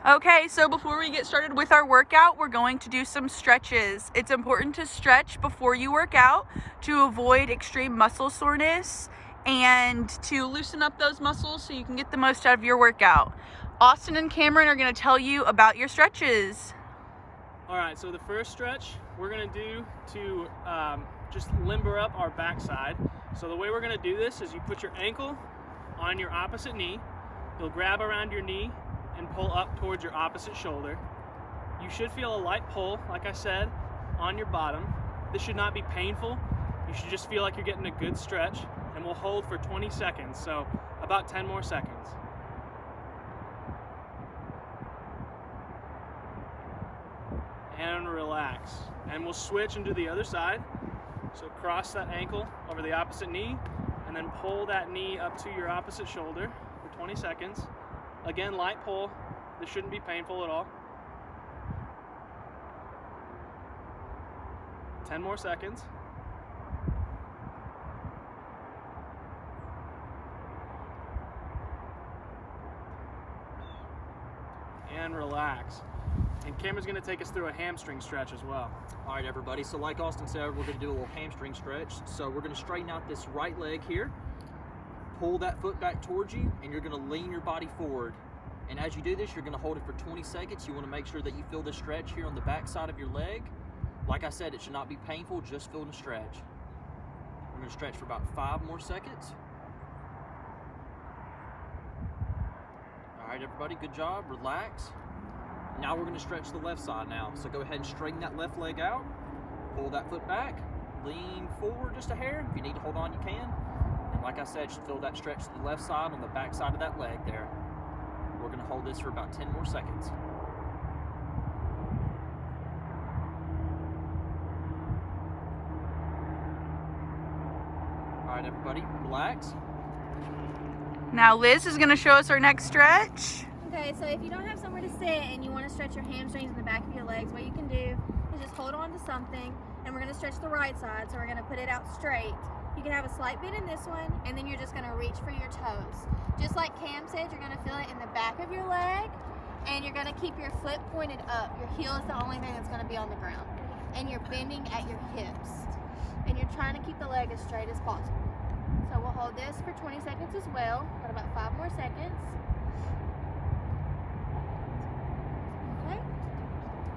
Okay, so before we get started with our workout, we're going to do some stretches. It's important to stretch before you work out to avoid extreme muscle soreness and to loosen up those muscles so you can get the most out of your workout. Austin and Cameron are going to tell you about your stretches. All right, so the first stretch we're going to do to just limber up our backside. So the way we're going to do this is you put your ankle on your opposite knee. You'll grab around your knee and pull up towards your opposite shoulder. You should feel a light pull, like I said, on your bottom. This should not be painful. You should just feel like you're getting a good stretch, and we'll hold for 20 seconds, so about 10 more seconds. And relax. And we'll switch and do the other side. So cross that ankle over the opposite knee, and then pull that knee up to your opposite shoulder for 20 seconds. Again, light pull. This shouldn't be painful at all. 10 more seconds. And relax. And Cameron's going to take us through a hamstring stretch as well. All right, everybody. So like Austin said, we're going to do a little hamstring stretch. So we're going to straighten out this right leg here. Pull that foot back towards you, and you're going to lean your body forward. And as you do this, you're going to hold it for 20 seconds. You want to make sure that you feel the stretch here on the back side of your leg. Like I said, it should not be painful, just feel the stretch. We're going to stretch for about 5 more seconds. All right, everybody, good job. Relax. Now we're going to stretch the left side now. So go ahead and straighten that left leg out. Pull that foot back. Lean forward just a hair. If you need to hold on, you can. And like I said, just feel that stretch to the left side on the back side of that leg there. We're going to hold this for about 10 more seconds. All right, everybody, relax. Now Liz is going to show us our next stretch. Okay, so if you don't have somewhere to sit and you want to stretch your hamstrings in the back of your legs, what you can do is just hold on to something, and we're going to stretch the right side, so we're going to put it out straight. You can have a slight bend in this one, and then you're just going to reach for your toes. Just like Cam said, you're going to feel it in the back of your leg, and you're going to keep your foot pointed up. Your heel is the only thing that's going to be on the ground. And you're bending at your hips. And you're trying to keep the leg as straight as possible. So we'll hold this for 20 seconds as well. Got about 5 more seconds. Okay.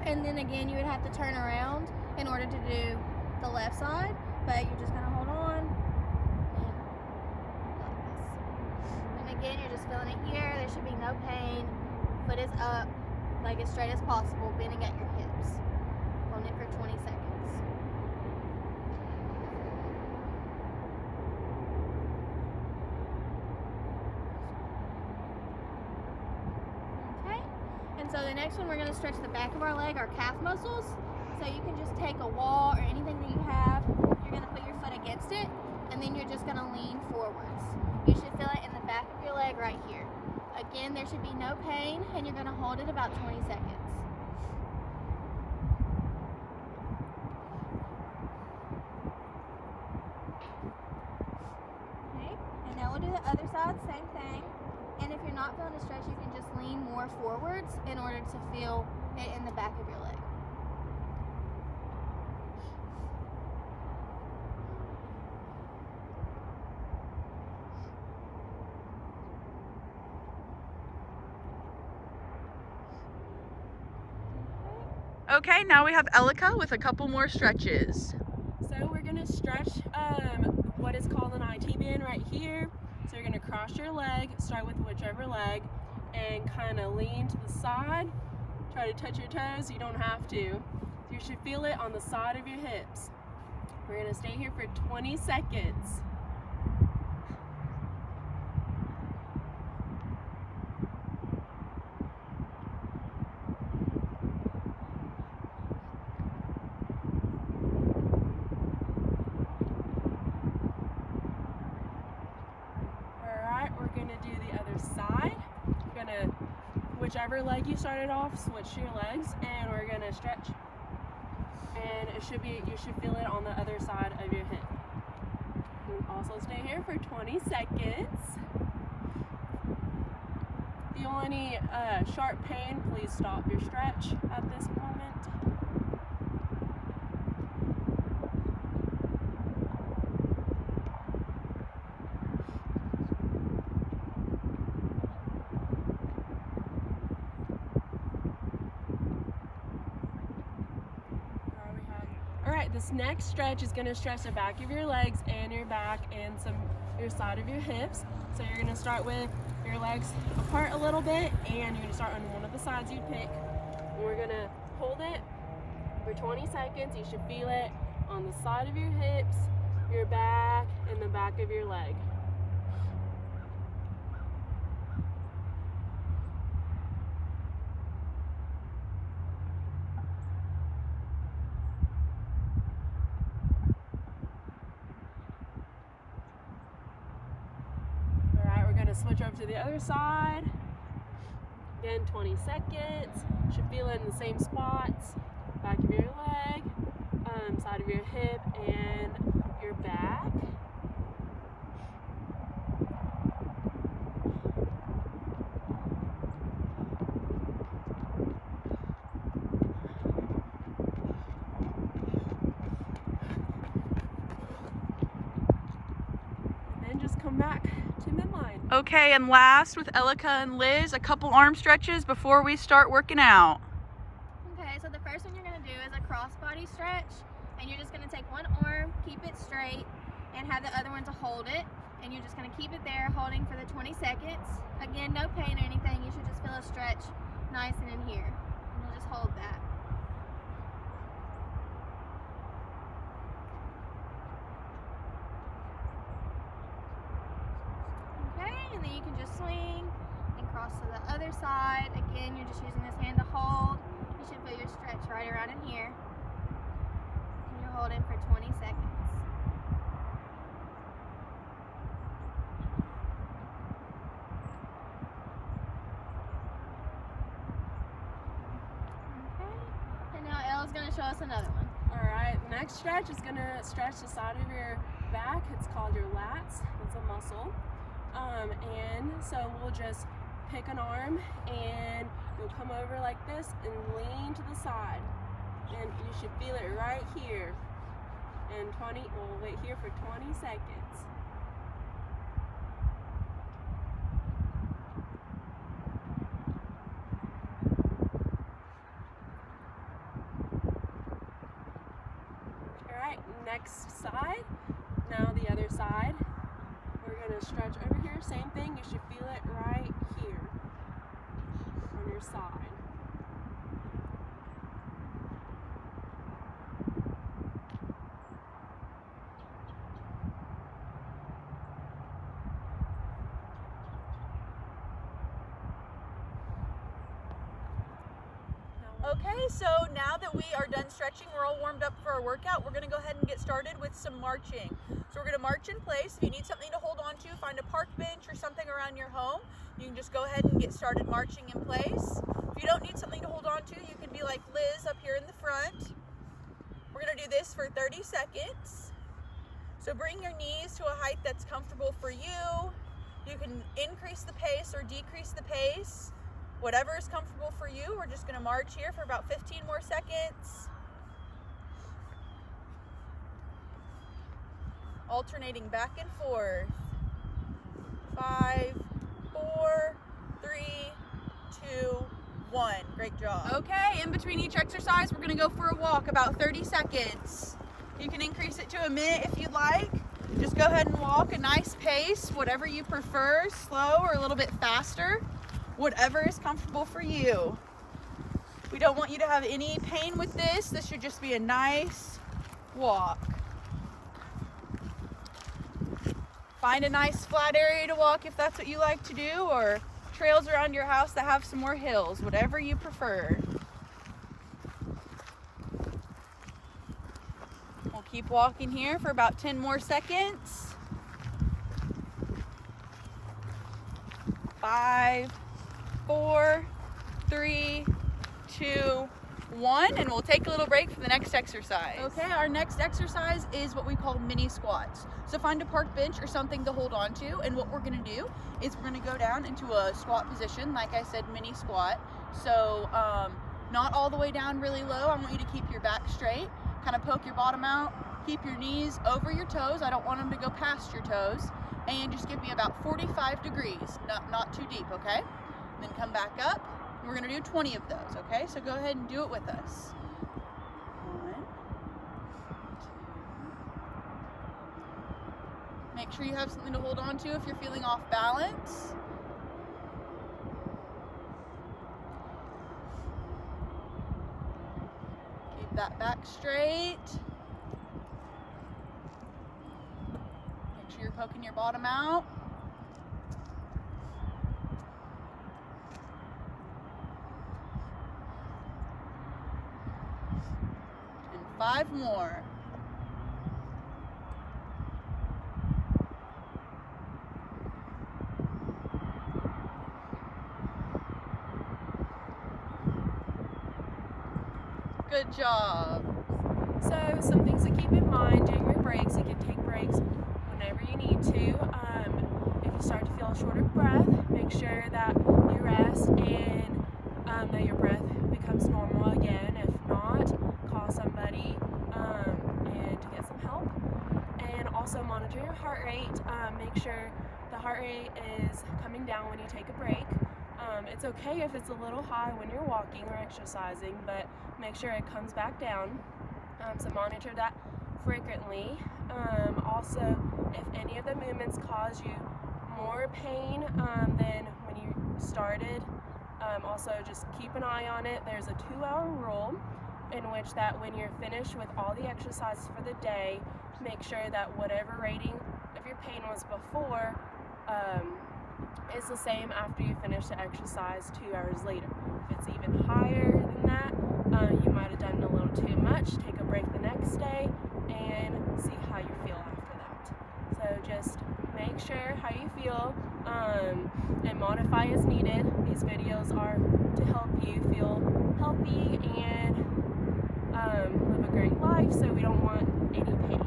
And then again, you would have to turn around in order to do the left side, but you're just going to hold on. And again, you're just feeling it here. There should be no pain. Foot is up, leg as straight as possible, bending at your hips. Hold it for 20 seconds. Okay, and so the next one, we're going to stretch the back of our leg, our calf muscles. So you can just take a wall or anything that you have. You're going to put your foot against it, and then you're just going to lean forwards. You should feel it in the back of your leg right here. Again, there should be no pain, and you're going to hold it about 20 seconds. Okay, and now we'll do the other side, same thing. And if you're not feeling a stretch, you can just lean more forwards in order to feel it in the back of your leg. Okay, now we have Elika with a couple more stretches. So we're going to stretch what is called an IT band right here. So you're going to cross your leg, start with whichever leg, and kind of lean to the side. Try to touch your toes, you don't have to. You should feel it on the side of your hips. We're going to stay here for 20 seconds. Whichever leg you started off, switch your legs, and we're gonna stretch. And you should feel it on the other side of your hip. Also stay here for 20 seconds. The feel any sharp pain, please stop your stretch at this moment. Alright, this next stretch is going to stretch the back of your legs and your back and your side of your hips. So you're going to start with your legs apart a little bit, and you're going to start on one of the sides you pick. And we're going to hold it for 20 seconds. You should feel it on the side of your hips, your back, and the back of your leg. Switch over to the other side. Again, 20 seconds. Should feel it in the same spots. Back of your leg, side of your hip, and your back. And then just come back to midline. Okay, and last with Elika and Liz, a couple arm stretches before we start working out. Okay, so the first one you're going to do is a crossbody stretch, and you're just going to take one arm, keep it straight, and have the other one to hold it, and you're just going to keep it there holding for the 20 seconds. Again, no pain or anything, you should just feel a stretch nice and in here, and you'll just hold that. And then you can just swing and cross to the other side. Again, you're just using this hand to hold. You should feel your stretch right around in here. And you're holding for 20 seconds. Okay. And now Ella's going to show us another one. Alright, the next stretch is going to stretch the side of your back. It's called your lats. It's a muscle. And so we'll just pick an arm and you'll come over like this and lean to the side. And you should feel it right here. And we'll wait here for 20 seconds. Alright, next side. Now the other side. We're going to stretch over here, same thing, you should feel it right here on your side. Okay, so now that we are done stretching, we're all warmed up for our workout, we're going to go ahead and get started with some marching. So we're going to march in place. If you need something to hold on to, find a park bench or something around your home. You can just go ahead and get started marching in place. If you don't need something to hold on to, you can be like Liz up here in the front. We're going to do this for 30 seconds. So bring your knees to a height that's comfortable for you. You can increase the pace or decrease the pace. Whatever is comfortable for you. We're just going to march here for about 15 more seconds. Alternating back and forth. 5, 4, 3, 2, 1. Great job. Okay, in between each exercise, we're going to go for a walk, about 30 seconds. You can increase it to a minute if you'd like. Just go ahead and walk a nice pace, whatever you prefer, slow or a little bit faster. Whatever is comfortable for you. We don't want you to have any pain with this. This should just be a nice walk. Find a nice flat area to walk if that's what you like to do, or trails around your house that have some more hills, whatever you prefer. We'll keep walking here for about 10 more seconds. 5, 4, 3, 2, 1, and we'll take a little break for the next exercise. Okay, our next exercise is what we call mini squats. So find a park bench or something to hold on to, and what we're gonna do is we're gonna go down into a squat position, like I said, mini squat. So not all the way down really low. I want you to keep your back straight, kind of poke your bottom out, keep your knees over your toes. I don't want them to go past your toes, and just give me about 45 degrees, not too deep, okay? Then come back up. We're gonna do 20 of those, okay? So go ahead and do it with us. 1, 2. Make sure you have something to hold on to if you're feeling off balance. Keep that back straight. Make sure you're poking your bottom out. And 5 more. Good job. So some things to keep in mind during your breaks. You can take breaks whenever you need to. If you start to feel short of breath, make sure that you rest and that your breath becomes normal again. If not, call somebody and to get some help. And also monitor your heart rate. Make sure the heart rate is coming down when you take a break. It's okay if it's a little high when you're walking or exercising, but make sure it comes back down. So monitor that frequently. Also, if any of the movements cause you more pain than when you started, also just keep an eye on it. There's a 2-hour rule in which that when you're finished with all the exercises for the day, make sure that whatever rating of your pain was before is the same after you finish the exercise 2 hours later. If it's even higher than that, you might have done a little too much. Take a break the next day and see how you feel after that. So just make sure how you feel and modify as needed. These videos are to help you feel healthy and live a great life, so we don't want any pain.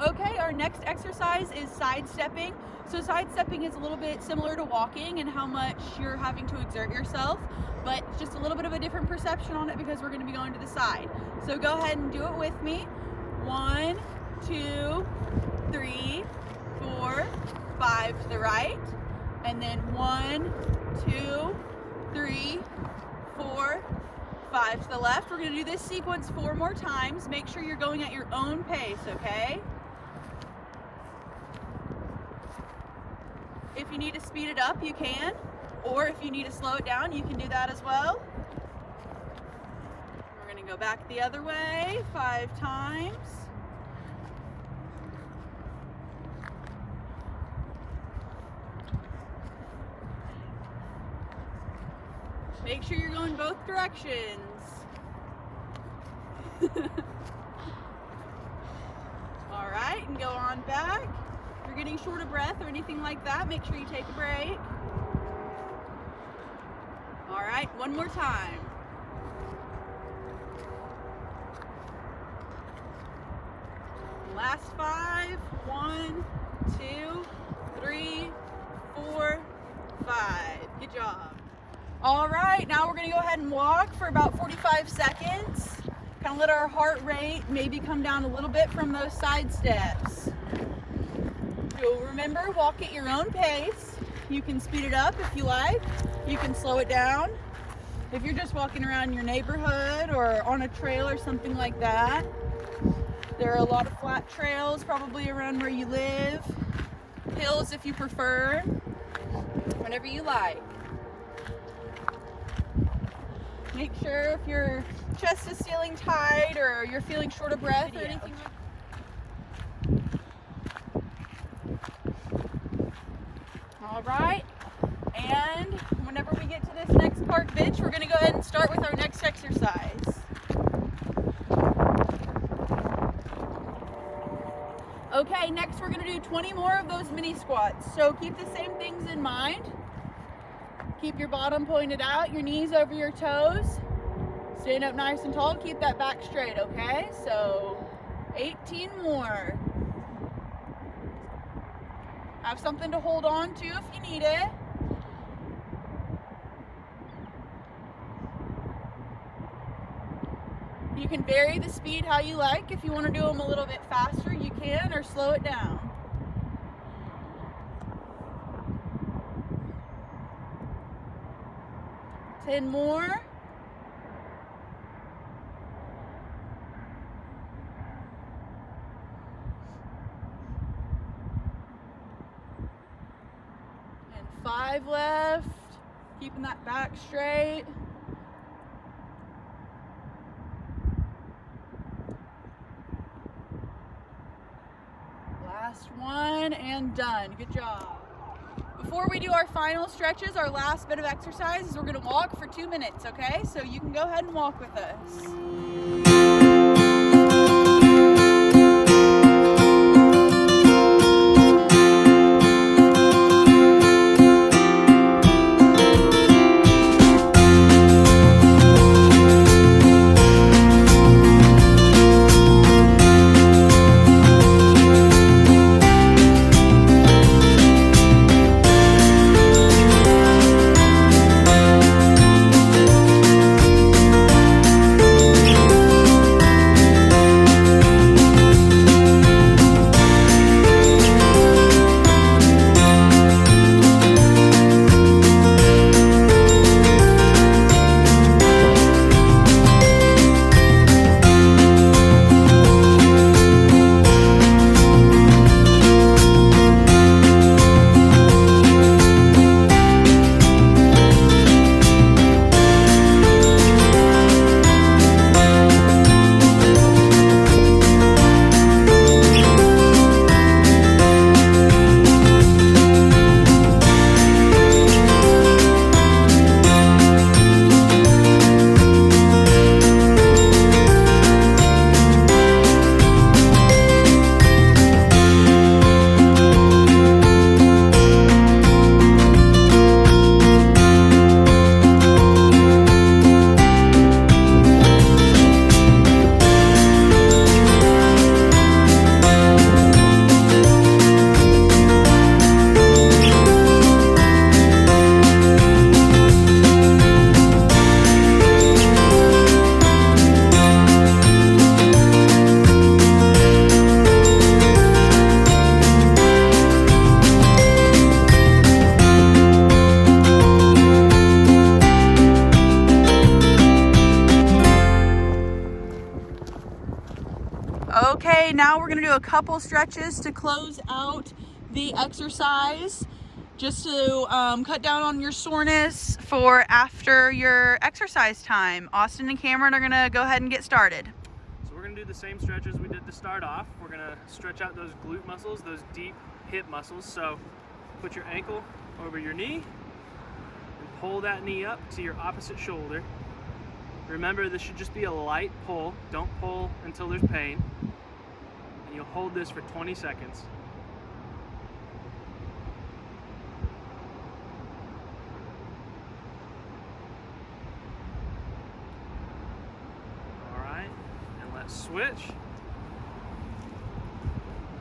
Okay, our next exercise is sidestepping. So sidestepping is a little bit similar to walking and how much you're having to exert yourself, but it's just a little bit of a different perception on it because we're going to be going to the side. So go ahead and do it with me. 1, 2, 3, 4, 5 to the right, and then 1, 2, 3, 4, 5 to the left. We're going to do this sequence 4 more times. Make sure you're going at your own pace, okay? If you need to speed it up, you can, or if you need to slow it down, you can do that as well. We're going to go back the other way 5 times. Make sure you're going both directions. All right, and go on back. If you're getting short of breath or anything like that, make sure you take a break. All right, one more time. Last 5. 1, 2, 3, 4, 5. Good job. All right, now we're gonna go ahead and walk for about 45 seconds. Kind of let our heart rate maybe come down a little bit from those side steps. So remember, walk at your own pace. You can speed it up if you like. You can slow it down. If you're just walking around your neighborhood or on a trail or something like that. There are a lot of flat trails probably around where you live. Hills if you prefer. Whatever you like. Make sure if your chest is feeling tight or you're feeling short of breath or anything like that. All right, and whenever we get to this next park bench, we're gonna go ahead and start with our next exercise. Okay, next we're gonna do 20 more of those mini squats. So keep the same things in mind. Keep your bottom pointed out, your knees over your toes. Stand up nice and tall, keep that back straight, okay? So 18 more. Have something to hold on to if you need it. You can vary the speed how you like. If you want to do them a little bit faster, you can, or slow it down. Ten more. And 5 left. Keeping that back straight. Last one and done. Good job. Before we do our final stretches, our last bit of exercise is we're going to walk for 2 minutes, okay? So you can go ahead and walk with us. Okay, now we're gonna do a couple stretches to close out the exercise, just to cut down on your soreness for after your exercise time. Austin and Cameron are gonna go ahead and get started. So we're gonna do the same stretches we did to start off. We're gonna stretch out those glute muscles, those deep hip muscles. So put your ankle over your knee and pull that knee up to your opposite shoulder. Remember, this should just be a light pull. Don't pull until there's pain. And you'll hold this for 20 seconds. All right, and let's switch.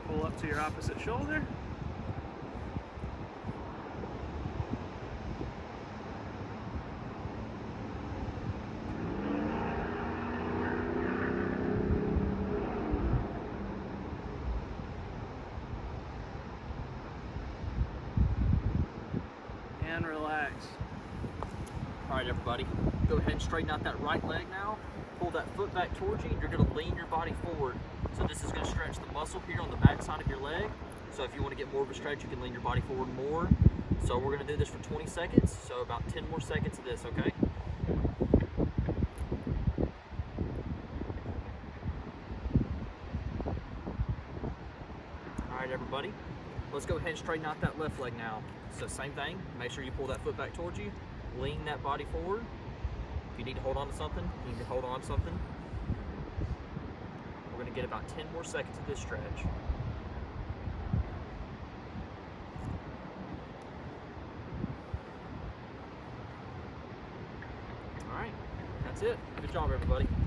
Pull up to your opposite shoulder. And relax. All right, everybody, go ahead and straighten out that right leg now. Pull that foot back towards you, and you're gonna lean your body forward. So this is gonna stretch the muscle here on the back side of your leg. So if you wanna get more of a stretch, you can lean your body forward more. So we're gonna do this for 20 seconds. So about 10 more seconds of this, okay? All right, everybody, let's go ahead and straighten out that left leg now. So same thing, make sure you pull that foot back towards you, lean that body forward. If you need to hold on to something, you need to hold on to something. We're gonna get about 10 more seconds of this stretch. it. Good job, everybody.